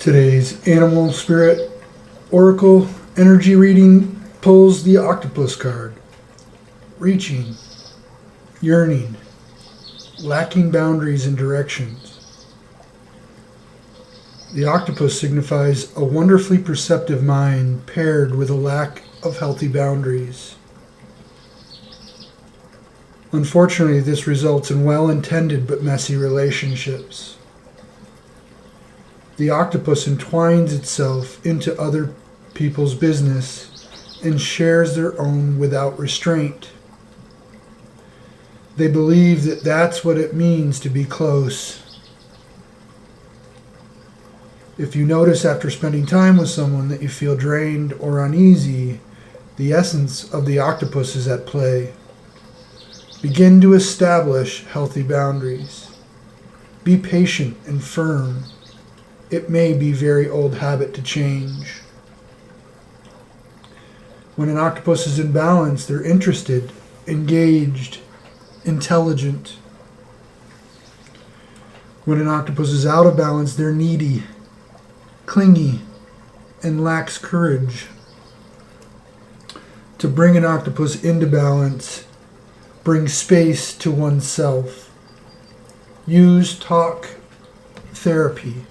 Today's animal spirit oracle energy reading pulls the octopus card. Reaching, yearning, lacking boundaries and directions. The octopus signifies a wonderfully perceptive mind paired with a lack of healthy boundaries. Unfortunately, this results in well-intended but messy relationships. The octopus entwines itself into other people's business and shares their own without restraint. They believe that that's what it means to be close. If you notice after spending time with someone that you feel drained or uneasy, the essence of the octopus is at play. Begin to establish healthy boundaries. Be patient and firm. It may be a very old habit to change. When an octopus is in balance, they're interested, engaged, intelligent. When an octopus is out of balance, they're needy, clingy, and lacks courage. To bring an octopus into balance, bring space to oneself. Use talk therapy.